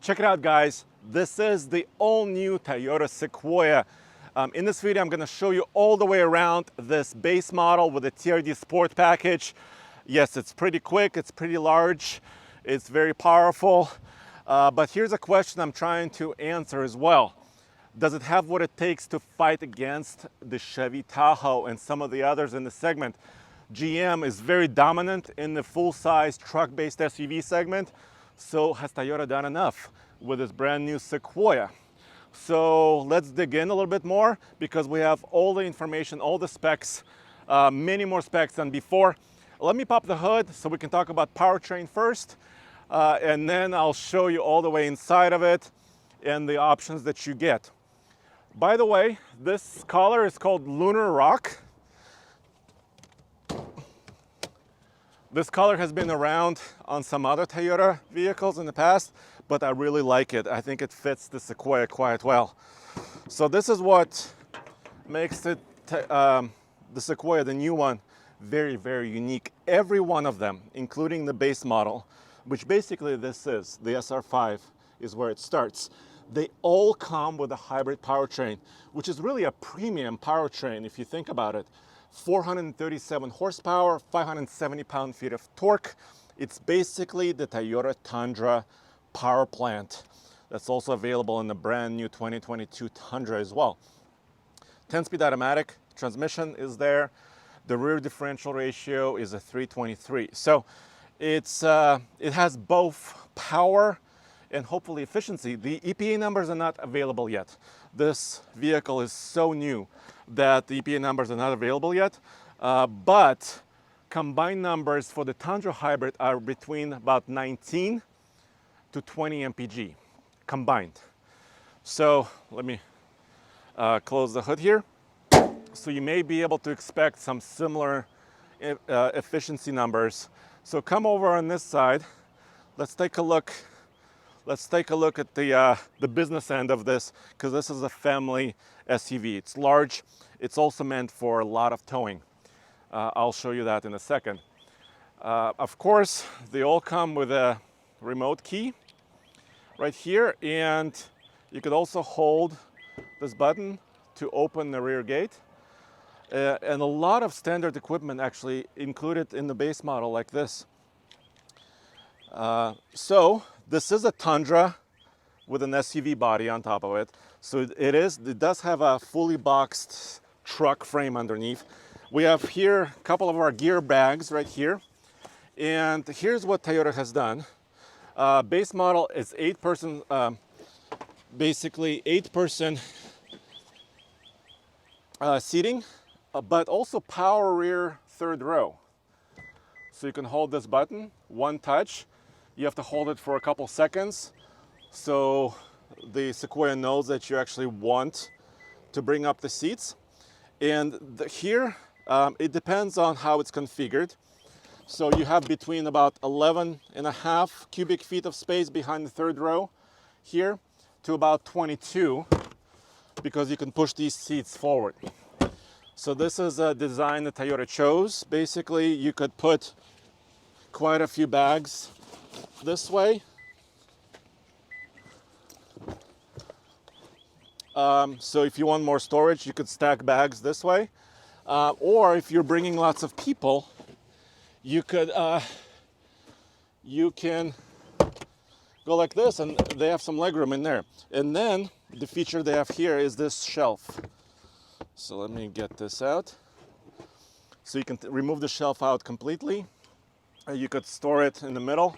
Check it out, guys. This is the all-new Toyota Sequoia. In this video, I'm going to show you all the way around this base model with the TRD Sport package. Yes, it's pretty quick, it's pretty large, it's very powerful. But here's a question I'm trying to answer as well. Does it have what it takes to fight against the Chevy Tahoe and some of the others in the segment? GM is very dominant in the full-size truck-based SUV segment. So has Toyota done enough with this brand new Sequoia? So let's dig in a little bit more because we have all the information, all the specs, many more specs than before. Let me pop the hood so we can talk about powertrain first, and then I'll show you all the way inside of it and the options that you get. By the way, this color is called Lunar Rock. This color has been around on some other Toyota vehicles in the past, but I really like it. I think it fits the Sequoia quite well. So this is what makes the Sequoia, the new one, very, very unique. Every one of them, including the base model, which basically this is, the SR5 is where it starts. They all come with a hybrid powertrain, which is really a premium powertrain if you think about it. 437 horsepower, 570 pound-feet of torque. It's basically the Toyota Tundra power plant. That's also available in the brand new 2022 Tundra as well. 10-speed automatic transmission is there. The rear differential ratio is a 323. So it has both power and hopefully efficiency. The EPA numbers are not available yet. This vehicle is so new that the EPA numbers are not available yet, but combined numbers for the Tundra Hybrid are between about 19 to 20 mpg combined. So let me close the hood here. So you may be able to expect some similar efficiency numbers. So come over on this side. Let's take a look. Let's take a look at the business end of this, because this is a family SUV. It's large. It's also meant for a lot of towing. I'll show you that in a second. Of course, they all come with a remote key right here, and you could also hold this button to open the rear gate. And a lot of standard equipment actually included in the base model like this. So this is a Tundra with an SUV body on top of it. So it does have a fully boxed truck frame underneath. We have here a couple of our gear bags right here. And here's what Toyota has done. Base model is basically 8-person seating, but also power rear third row. So you can hold this button, one touch. You have to hold it for a couple seconds so the Sequoia knows that you actually want to bring up the seats. And here, it depends on how it's configured. So you have between about 11.5 cubic feet of space behind the third row here to about 22, because you can push these seats forward. So this is a design that Toyota chose. Basically, you could put quite a few bags this way. So if you want more storage, you could stack bags this way. Or if you're bringing lots of people, you can go like this, and they have some legroom in there. And then the feature they have here is this shelf. So let me get this out. So you can remove the shelf out completely. You could store it in the middle.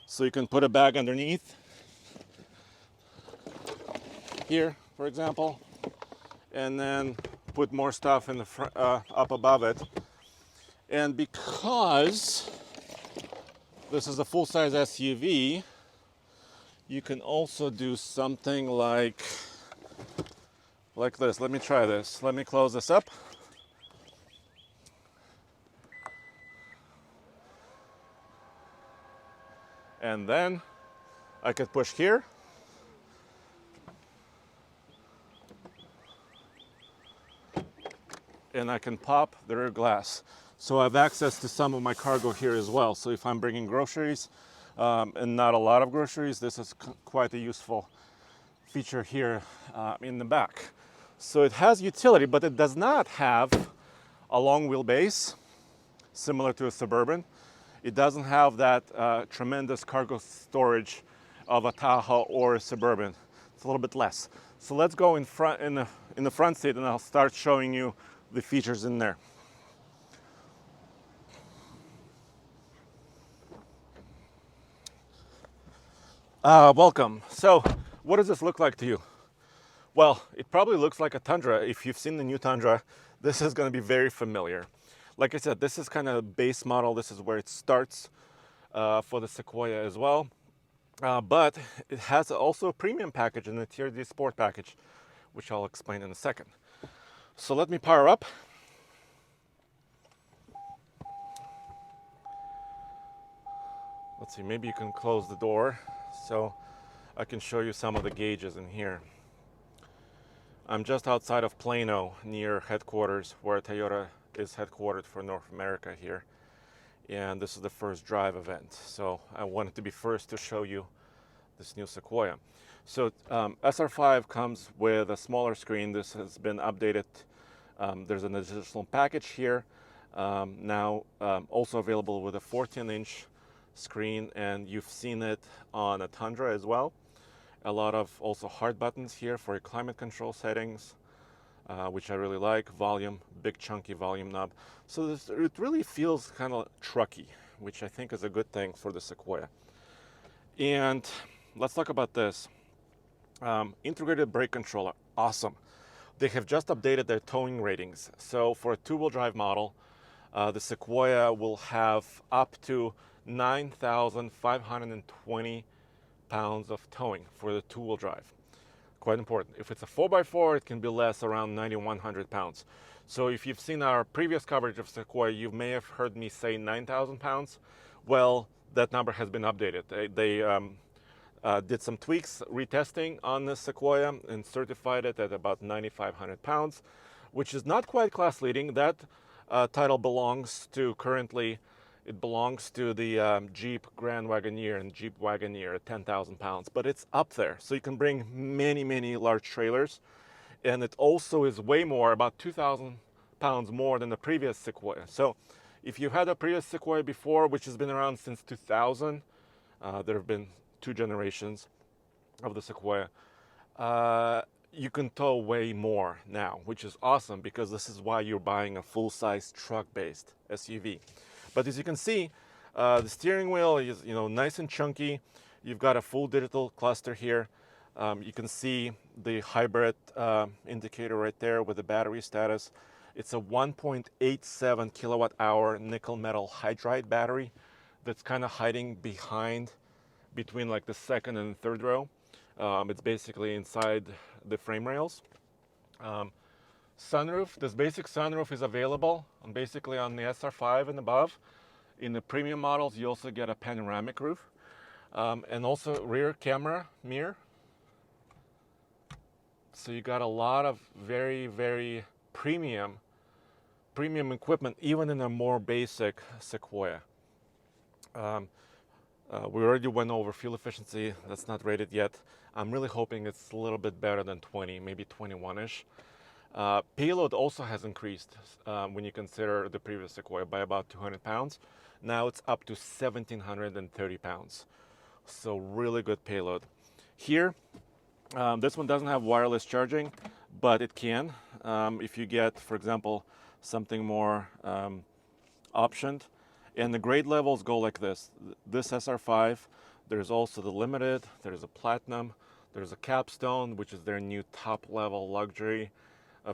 So you can put a bag underneath here, for example, and then put more stuff in the up above it. And because this is a full-size SUV, you can also do something like this. Let me try this. Let me close this up. And then I could push here. And I can pop the rear glass. So I have access to some of my cargo here as well. So if I'm bringing groceries and not a lot of groceries, this is quite a useful feature here in the back. So it has utility, but it does not have a long wheelbase similar to a Suburban. It doesn't have that tremendous cargo storage of a Tahoe or a Suburban. It's a little bit less. So let's go in front in the front seat, and I'll start showing you the features in there. Welcome. So what does this look like to you? Well, it probably looks like a Tundra. If you've seen the new Tundra, this is going to be very familiar. Like I said, this is kind of a base model. This is where it starts for the Sequoia as well. But it has also a premium package and a Tier D Sport package, which I'll explain in a second. So let me power up. Let's see, maybe you can close the door so I can show you some of the gauges in here. I'm just outside of Plano, near headquarters, where Toyota is headquartered for North America here. And this is the first drive event. So I wanted to be first to show you this new Sequoia. So SR5 comes with a smaller screen. This has been updated. There's an additional package here. Now also available with a 14-inch screen, and you've seen it on a Tundra as well. A lot of also hard buttons here for your climate control settings, which I really like. Volume, big chunky volume knob. So it really feels kind of trucky, which I think is a good thing for the Sequoia. And let's talk about this. Integrated brake controller, awesome. They have just updated their towing ratings. So for a two-wheel drive model, the Sequoia will have up to 9,520 pounds of towing for the two-wheel drive. Quite important. If it's a 4x4, it can be less, around 9,100 pounds. So if you've seen our previous coverage of Sequoia, you may have heard me say 9,000 pounds. Well, that number has been updated. They did some tweaks, retesting on the Sequoia, and certified it at about 9,500 pounds, which is not quite class leading. That title belongs to currently, it belongs to the Jeep Grand Wagoneer and Jeep Wagoneer at 10,000 pounds, but it's up there. So you can bring many, many large trailers. And it also is way more, about 2,000 pounds more than the previous Sequoia. So if you had a previous Sequoia before, which has been around since 2000, there have been 2 generations of the Sequoia, you can tow way more now, which is awesome, because this is why you're buying a full-size truck-based SUV. But as you can see, the steering wheel is nice and chunky. You've got a full digital cluster here. You can see the hybrid indicator right there with the battery status. It's a 1.87 kilowatt hour nickel metal hydride battery that's kind of hiding between like the second and third row. It's basically inside the frame rails. Sunroof, this basic sunroof is available basically on the SR5 and above. In the premium models, you also get a panoramic roof, and also rear camera mirror. So you got a lot of very, very premium equipment, even in a more basic Sequoia. We already went over fuel efficiency. That's not rated yet. I'm really hoping it's a little bit better than 20, maybe 21-ish. Payload also has increased when you consider the previous Sequoia by about 200 pounds. Now it's up to 1,730 pounds. So really good payload. Here, this one doesn't have wireless charging, but it can. If you get, for example, something more optioned. And the grade levels go like this. This SR5, there's also the Limited, there's a Platinum, there's a Capstone, which is their new top-level luxury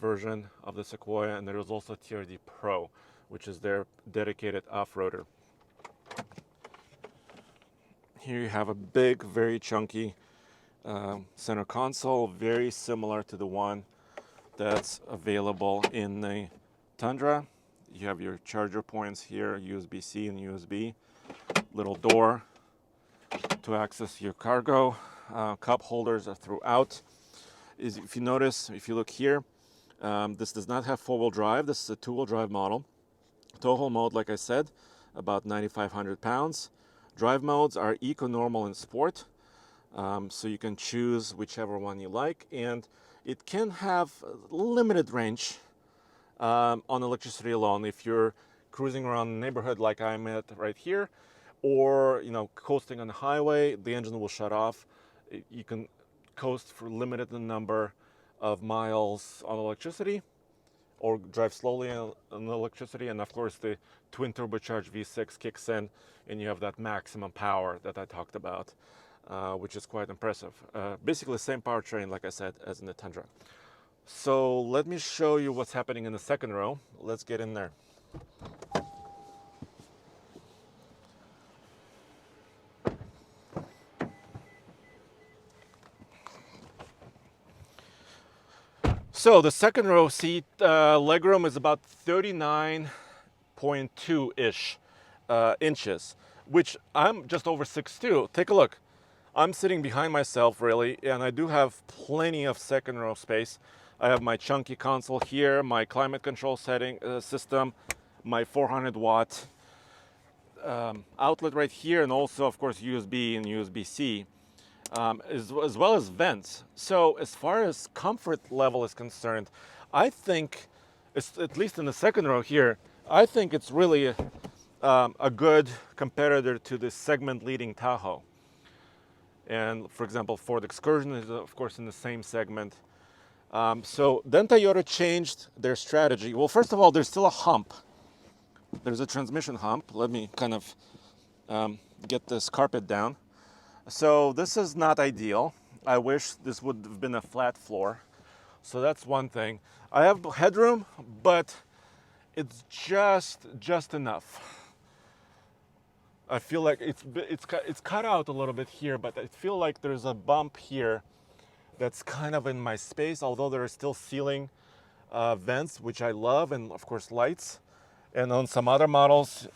version of the Sequoia, and there's also Tier D Pro, which is their dedicated off-roader. Here you have a big, very chunky center console, very similar to the one that's available in the Tundra. You have your charger points here, USB-C and USB. Little door to access your cargo. Cup holders are throughout. If you notice, if you look here, this does not have four-wheel drive. This is a two-wheel drive model. Tow haul mode, like I said, about 9,500 pounds. Drive modes are Eco, Normal, and Sport. So you can choose whichever one you like, and it can have limited range on electricity alone. If you're cruising around the neighborhood like I'm at right here, or coasting on the highway, the engine will shut off. You can coast for limited number of miles on electricity, or drive slowly on electricity, and of course the twin turbocharged V6 kicks in and you have that maximum power that I talked about, which is quite impressive. Basically same powertrain, like I said, as in the Tundra. So let me show you what's happening in the second row. Let's get in there. So the second row seat legroom is about 39.2-ish inches, which I'm just over 6'2". Take a look. I'm sitting behind myself really, and I do have plenty of second row space. I have my chunky console here, my climate control setting system, my 400-watt outlet right here, and also of course USB and USB-C. As well as vents. So as far as comfort level is concerned, I think, at least in the second row here, I think it's really a good competitor to the segment-leading Tahoe. And for example, Ford Excursion is of course in the same segment. So then Toyota changed their strategy. Well, first of all, there's still a hump. There's a transmission hump. Let me kind of get this carpet down. So this is not ideal. I wish this would have been a flat floor. So that's one thing. I have headroom, but it's just enough. I feel like it's cut out a little bit here, but I feel like there's a bump here that's kind of in my space, although there are still ceiling vents, which I love, and of course lights. And on some other models,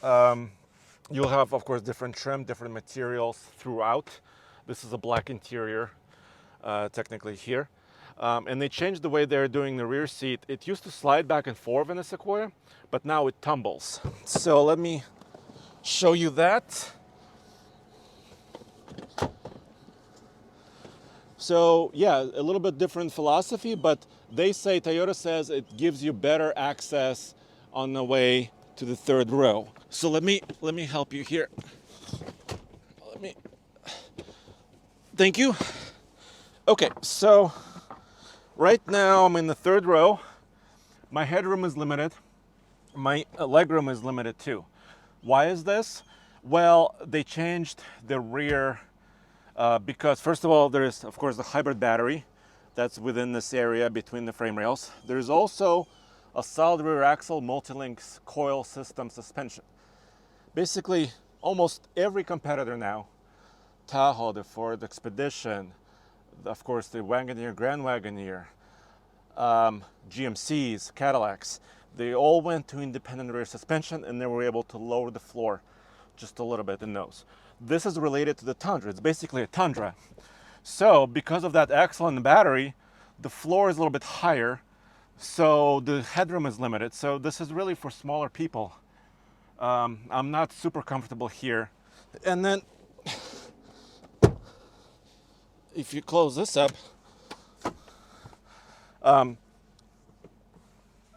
you'll have, of course, different trim, different materials throughout. This is a black interior, technically here. And they changed the way they're doing the rear seat. It used to slide back and forth in the Sequoia, but now it tumbles. So let me show you that. So yeah, a little bit different philosophy, but Toyota says it gives you better access on the way to the third row. So let me help you here. Thank you. Okay, so right now I'm in the third row. My headroom is limited. My legroom is limited too. Why is this? Well, they changed the rear because first of all, there is of course the hybrid battery that's within this area between the frame rails. There's also a solid rear axle multi-link coil system suspension. Basically, almost every competitor now, Tahoe, the Ford Expedition, of course the Wagoneer, Grand Wagoneer, GMCs, Cadillacs, they all went to independent rear suspension and they were able to lower the floor just a little bit in those. This is related to the Tundra. It's basically a Tundra. So because of that axle and the battery, the floor is a little bit higher, so the headroom is limited. So this is really for smaller people. I'm not super comfortable here. And then if you close this up,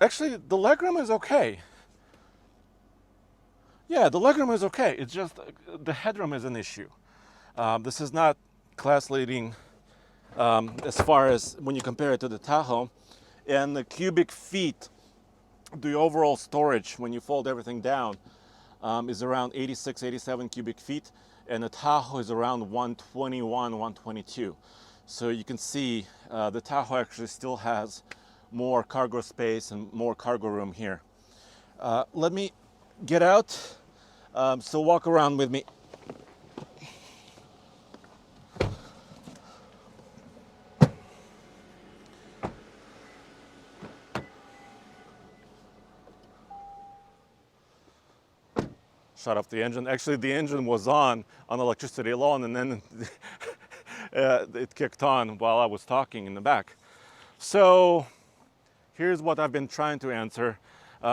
actually the legroom is okay. Yeah, the legroom is okay. It's just the headroom is an issue. This is not class leading as far as when you compare it to the Tahoe. And the cubic feet, the overall storage when you fold everything down is around 86, 87 cubic feet. And the Tahoe is around 121, 122. So you can see the Tahoe actually still has more cargo space and more cargo room here. Let me get out, so walk around with me. Shut off the engine. Actually, the engine was on electricity alone, and then it kicked on while I was talking in the back. So here's what I've been trying to answer.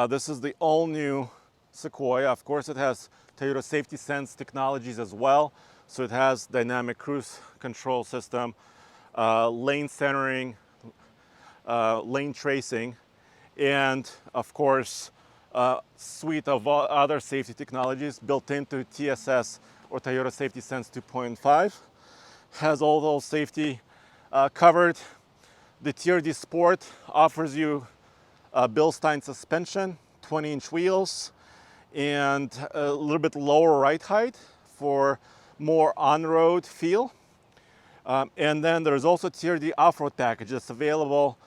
This is the all-new Sequoia. Of course, it has Toyota Safety Sense technologies as well. So it has dynamic cruise control system, lane centering, lane tracing, and of course, a suite of other safety technologies built into TSS or Toyota Safety Sense 2.5. Has all those safety covered. The TRD Sport offers you Bilstein suspension, 20-inch wheels, and a little bit lower ride height for more on-road feel. And then there's also TRD off-road package that's available.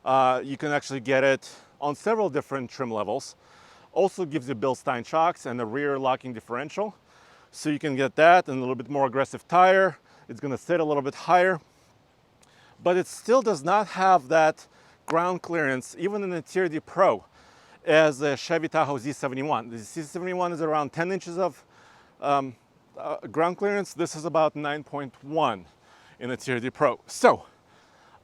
You can actually get it on several different trim levels. Also gives you Bilstein shocks and a rear locking differential. So you can get that and a little bit more aggressive tire. It's gonna sit a little bit higher, but it still does not have that ground clearance, even in the TRD Pro, as the Chevy Tahoe Z71. The Z71 is around 10 inches of ground clearance. This is about 9.1 in the TRD Pro. So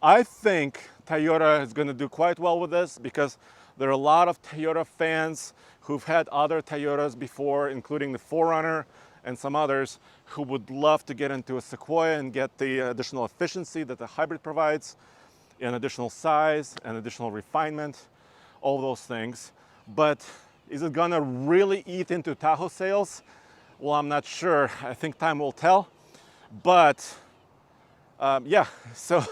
I think Toyota is going to do quite well with this, because there are a lot of Toyota fans who've had other Toyotas before, including the 4Runner and some others, who would love to get into a Sequoia and get the additional efficiency that the hybrid provides, and additional size and additional refinement, all those things. But is it gonna really eat into Tahoe sales? Well, I'm not sure. I think time will tell. But yeah, so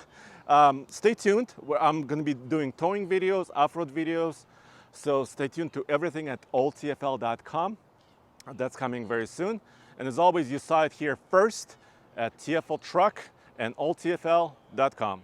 stay tuned. I'm gonna be doing towing videos, off-road videos. So stay tuned to everything at alltfl.com. That's coming very soon. And as always, you saw it here first at TFL Truck and alltfl.com.